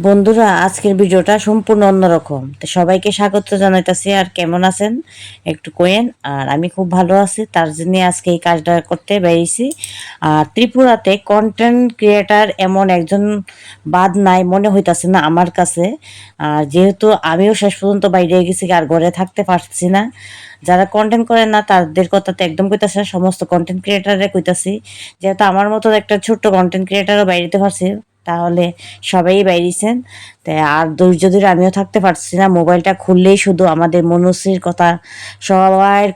বন্ধুরা, আজকের ভিডিওটা সম্পূর্ণ অন্যরকম। তো সবাইকে স্বাগত জানাইতেছি। আর কেমন আছেন একটু কোয়েন। আর আমি খুব ভালো আছি, তার জন্য আজকে এই কাজটা করতে বেরিয়েছি। আর ত্রিপুরাতে কন্টেন্ট ক্রিয়েটার এমন একজন বাদ নাই মনে হইতাছে না আমার কাছে। আর যেহেতু আমিও শেষ পর্যন্ত বাইরে গেছি আর ঘরে থাকতে পারছি না, যারা কন্টেন্ট করেন না তাদের কথা তো একদম কইতাছে না, সমস্ত কন্টেন্ট ক্রিয়েটারে কইতাছি। যেহেতু আমার মতো একটা ছোট্ট কন্টেন্ট ক্রিয়েটারও বাইরেতে পারছি, তাহলে সবাই বাইরেছেন। তাই আর ধৈর্য ধরে আমিও থাকতে পারছি না। মোবাইলটা খুললেই শুধু আমাদের মনুষ্যের কথা সবার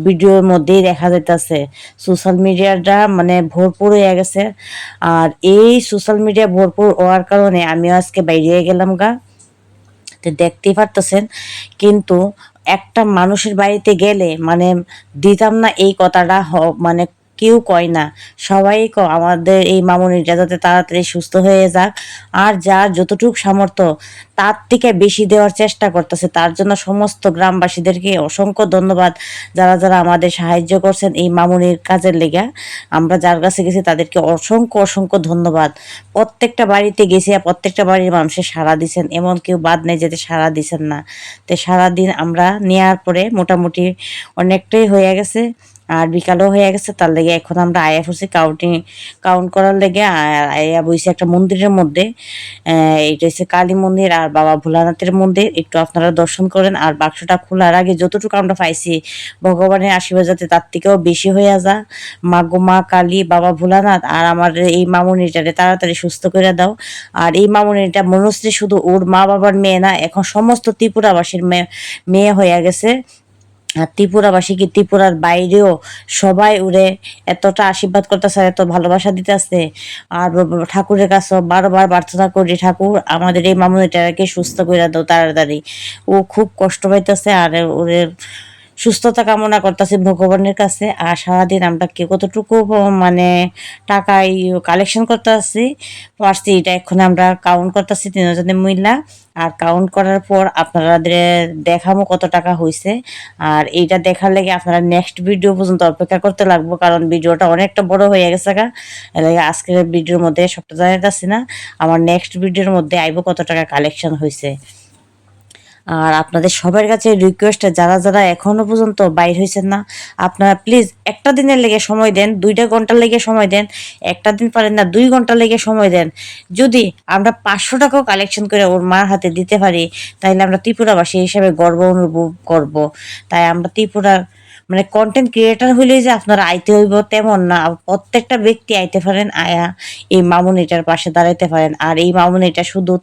ভিডিওর মধ্যেই দেখা যাইতেছে। সোশ্যাল মিডিয়াটা মানে ভরপুর হয়ে গেছে। আর এই সোশ্যাল মিডিয়া ভরপুর হওয়ার কারণে আমিও আজকে বাইরে গেলাম গা। তো দেখতেই পারতেছেন, কিন্তু একটা মানুষের বাড়িতে গেলে মানে দিতাম না এই কথাটা মানে কেউ কয় না। সবাই আমাদের এই মামুনিটা যাতে তাড়াতাড়ি সুস্থ হয়ে যাক, আর যার যতটুকু সামর্থ্য তার থেকে বেশি দেওয়ার চেষ্টা করতেছে। তার জন্য সমস্ত গ্রামবাসীদেরকে অসংখ্য ধন্যবাদ, যারা যারা আমাদের সাহায্য করছেন এই মামুনির কাজের লেগা। আমরা যার কাছে গেছি তাদেরকে অসংখ্য অসংখ্য ধন্যবাদ। প্রত্যেকটা বাড়িতে গেছি আর প্রত্যেকটা বাড়ির মানুষের সাড়া দিছেন, এমন কেউ বাদ নেই যেতে সাড়া দিছেন না। তো সারাদিন আমরা নেওয়ার পরে মোটামুটি অনেকটাই হয়ে গেছে, আর বিকালও হয়ে গেছে। তার লেগে এখন আমরা আয়া ফুসি কাউন্ট করার লেগে আয়া বইছি একটা মন্দিরের মধ্যে। এটা হচ্ছে কালী মন্দির আর বাবা ভোলানাথের মন্দির। একটু আপনারা দর্শন করেন। আর বাক্সটা খোলার আগে যতটুকু আমরা পাইছি, ভগবানের আশীর্বাদ যাতে তার থেকেও বেশি হয়ে যা। মা গো মা কালী, বাবা ভোলানাথ, আর আমার এই মামুনিটারে তাড়াতাড়ি সুস্থ করে দাও। আর এই মামুনিটা মনুষ্য শুধু ওর মা বাবার মেয়ে না, এখন সমস্ত ত্রিপুরাবাসীর মেয়ে হয়ে গেছে। আর ত্রিপুরাবাসী কি ত্রিপুরার বাইরেও সবাই উড়ে এতটা আশীর্বাদ করতেছে, এত ভালোবাসা দিতেছে। আর ঠাকুরের কাছে বারবার প্রার্থনা করি, ঠাকুর আমাদের এই মামুনিটাকে সুস্থ করে দাও তাড়াতাড়ি। ও খুব কষ্ট পাইতেছে, আর ওদের সুস্থতা কামনা করতেছি ভগবানের কাছে। আর সারাদিন আমরা কে কতটুকু মানে টাকা কালেকশন করতে পারছি, এটা এখন আমরা কাউন্ট করতেছি তিনজনে মহিলা। আর কাউন্ট করার পর আপনাদের দেখাবো কত টাকা হয়েছে। আর এইটা দেখার লেগে আপনারা নেক্সট ভিডিও পর্যন্ত অপেক্ষা করতে লাগবো, কারণ ভিডিওটা অনেকটা বড় হয়ে গেছে গা। এর লাগে আজকের ভিডিওর মধ্যে সবটা জানাইতেছি না। আমার নেক্সট ভিডিওর মধ্যে আইবো কত টাকা কালেকশন হয়েছে। আর আপনাদের সবার কাছে রিকোয়েস্ট, যারা যারা এখনো পর্যন্ত বাইর হয়েছেন না, আপনারা প্লিজ একটা দিনের লেগে সময় দেন, 2টা ঘন্টার লেগে সময় দেন। একটা দিন পারেন না, 2 ঘন্টা লেগে সময় দেন। যদি আমরা 500 টাকাও কালেকশন করে ওর মার হাতে দিতে পারি, তাহলে আমরা ত্রিপুরাবাসী হিসেবে গর্ব অনুভব করব। তাই আমরা ত্রিপুরার মানে কন্টেন্ট ক্রিয়েটার হইলে যে আপনারা আইতে হইব তেমন না, প্রত্যেকটা ব্যক্তি আইতে পারেন, আয়া এই মামুনিটার পাশে দাঁড়াইতে পারেন। আর এই মামুনিটা শুধু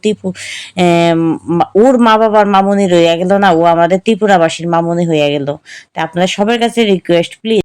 ওর মা বাবার মামুনি রইয়া গেল না, ও আমাদের ত্রিপুরাবাসীর মামুনি হইয়া গেল। তা আপনাদের সবার কাছে রিকোয়েস্ট, প্লিজ